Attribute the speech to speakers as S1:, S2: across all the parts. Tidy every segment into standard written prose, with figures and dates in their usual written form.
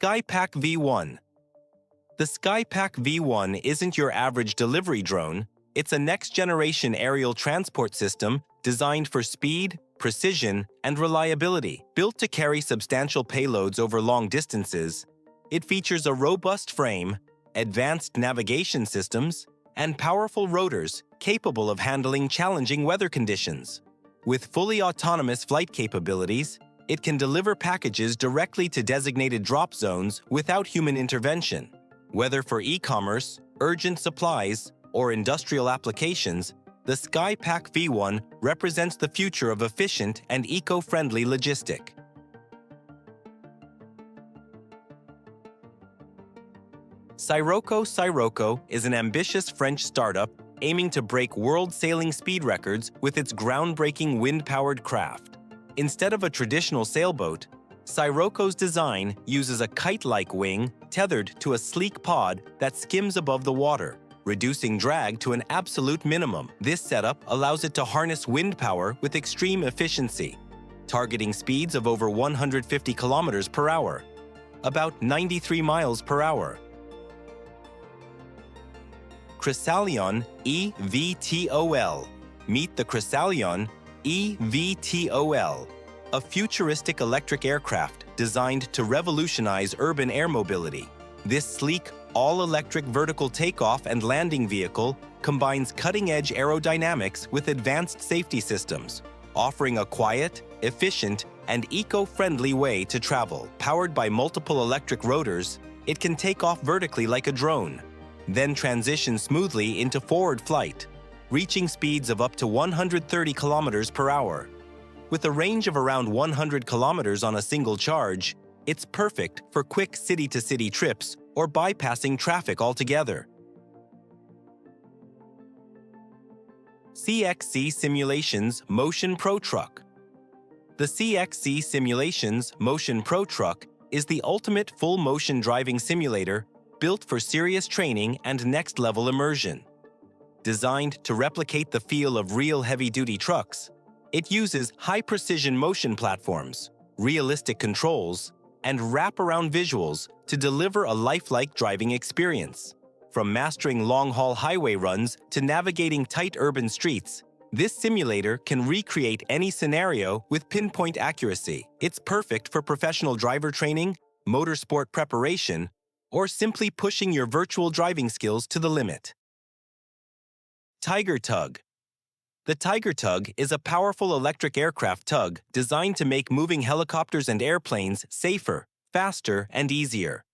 S1: Skypack V1. The Skypack V1 isn't your average delivery drone. It's a next-generation aerial transport system designed for speed, precision, and reliability. Built to carry substantial payloads over long distances, it features a robust frame, advanced navigation systems, and powerful rotors capable of handling challenging weather conditions. With fully autonomous flight capabilities, it can deliver packages directly to designated drop zones without human intervention. Whether for e-commerce, urgent supplies, or industrial applications, the Skypack V1 represents the future of efficient and eco-friendly logistics. Cyro is an ambitious French startup aiming to break world sailing speed records with its groundbreaking wind-powered craft. Instead of a traditional sailboat, Cyro's design uses a kite-like wing tethered to a sleek pod that skims above the water, reducing drag to an absolute minimum. This setup allows it to harness wind power with extreme efficiency, targeting speeds of over 150 kilometers per hour, about 93 miles per hour. Cresselon EV. Meet the Cresselon EV, a futuristic electric aircraft designed to revolutionize urban air mobility. This sleek, all-electric vertical takeoff and landing vehicle combines cutting-edge aerodynamics with advanced safety systems, offering a quiet, efficient, and eco-friendly way to travel. Powered by multiple electric rotors, it can take off vertically like a drone, then transition smoothly into forward flight, reaching speeds of up to 130 kilometers per hour. With a range of around 100 kilometers on a single charge, it's perfect for quick city-to-city trips or bypassing traffic altogether. CXC Simulations Motion Pro Truck. The CXC Simulations Motion Pro Truck is the ultimate full-motion driving simulator built for serious training and next-level immersion. Designed to replicate the feel of real heavy-duty trucks, it uses high-precision motion platforms, realistic controls, and wraparound visuals to deliver a lifelike driving experience. From mastering long-haul highway runs to navigating tight urban streets, this simulator can recreate any scenario with pinpoint accuracy. It's perfect for professional driver training, motorsport preparation, or simply pushing your virtual driving skills to the limit. Tiger Tug. The Tiger Tug is a powerful electric aircraft tug designed to make moving helicopters and airplanes safer, faster, and easier.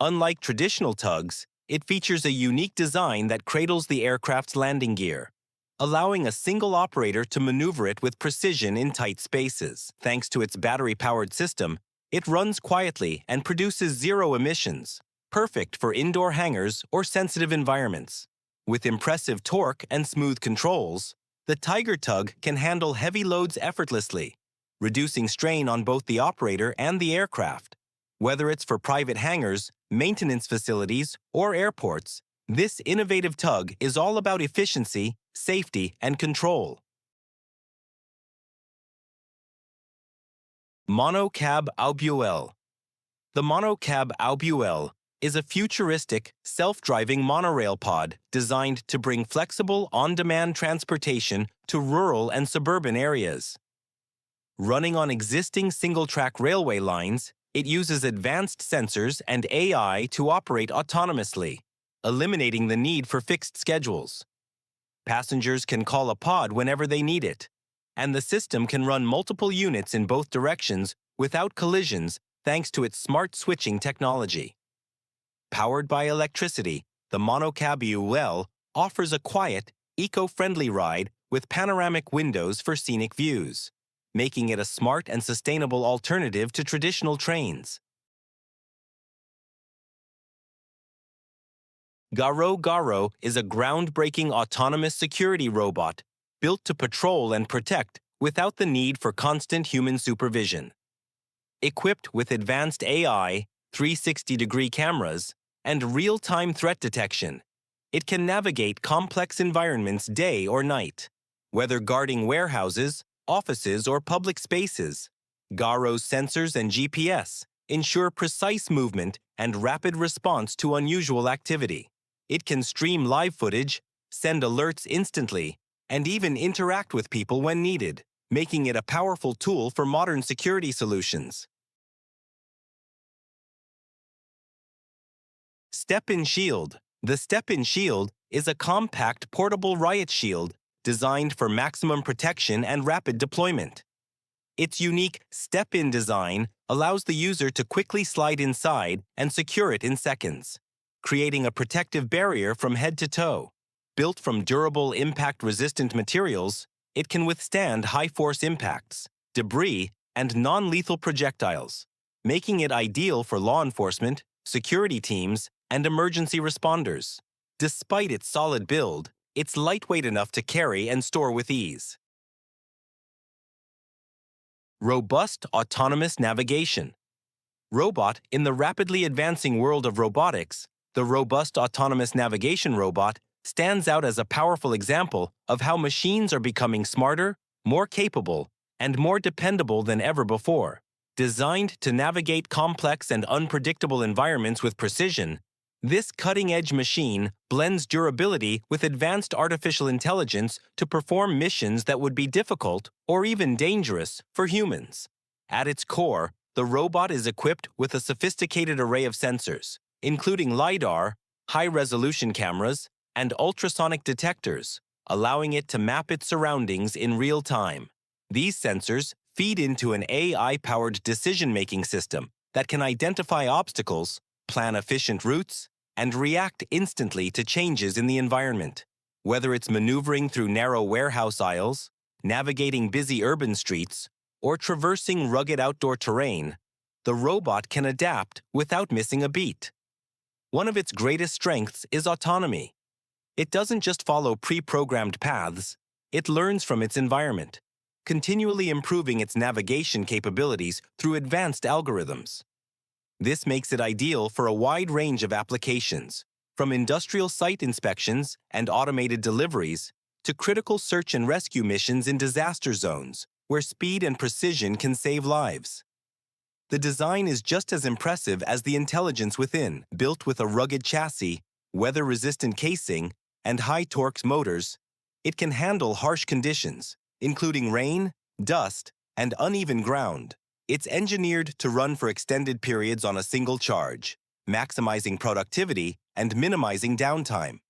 S1: Unlike traditional tugs, it features a unique design that cradles the aircraft's landing gear, allowing a single operator to maneuver it with precision in tight spaces. Thanks to its battery-powered system, it runs quietly and produces zero emissions, perfect for indoor hangars or sensitive environments. With impressive torque and smooth controls, the Tiger Tug can handle heavy loads effortlessly, reducing strain on both the operator and the aircraft. Whether it's for private hangars, maintenance facilities, or airports, this innovative tug is all about efficiency, safety, and control. Monocab Albuuel. The Monocab Albuuel is a futuristic, self-driving monorail pod designed to bring flexible, on-demand transportation to rural and suburban areas. Running on existing single-track railway lines, it uses advanced sensors and AI to operate autonomously, eliminating the need for fixed schedules. Passengers can call a pod whenever they need it, and the system can run multiple units in both directions without collisions thanks to its smart switching technology. Powered by electricity, the Monocab Albuuel offers a quiet, eco-friendly ride with panoramic windows for scenic views, making it a smart and sustainable alternative to traditional trains. Cyro is a groundbreaking autonomous security robot built to patrol and protect without the need for constant human supervision. Equipped with advanced AI, 360-degree cameras, and real-time threat detection, it can navigate complex environments day or night. Whether guarding warehouses, offices, or public spaces, Cyro's sensors and GPS ensure precise movement and rapid response to unusual activity. It can stream live footage, send alerts instantly, and even interact with people when needed, making it a powerful tool for modern security solutions. Stepin Shield. The Stepin Shield is a compact portable riot shield designed for maximum protection and rapid deployment. Its unique step-in design allows the user to quickly slide inside and secure it in seconds, creating a protective barrier from head to toe. Built from durable, impact-resistant materials, it can withstand high-force impacts, debris, and non-lethal projectiles, making it ideal for law enforcement, security teams, and emergency responders. Despite its solid build, it's lightweight enough to carry and store with ease. Robust autonomous navigation. Robot. In the rapidly advancing world of robotics, the robust autonomous navigation robot stands out as a powerful example of how machines are becoming smarter, more capable, and more dependable than ever before. Designed to navigate complex and unpredictable environments with precision, this cutting-edge machine blends durability with advanced artificial intelligence to perform missions that would be difficult or even dangerous for humans. At its core, the robot is equipped with a sophisticated array of sensors, including LiDAR, high-resolution cameras, and ultrasonic detectors, allowing it to map its surroundings in real time. These sensors feed into an AI-powered decision-making system that can identify obstacles, plan efficient routes, and react instantly to changes in the environment. Whether it's maneuvering through narrow warehouse aisles, navigating busy urban streets, or traversing rugged outdoor terrain, the robot can adapt without missing a beat. One of its greatest strengths is autonomy. It doesn't just follow pre-programmed paths, it learns from its environment, continually improving its navigation capabilities through advanced algorithms. This makes it ideal for a wide range of applications, from industrial site inspections and automated deliveries to critical search and rescue missions in disaster zones, where speed and precision can save lives. The design is just as impressive as the intelligence within. Built with a rugged chassis, weather-resistant casing, and high-torque motors, it can handle harsh conditions, including rain, dust, and uneven ground. It's engineered to run for extended periods on a single charge, maximizing productivity and minimizing downtime.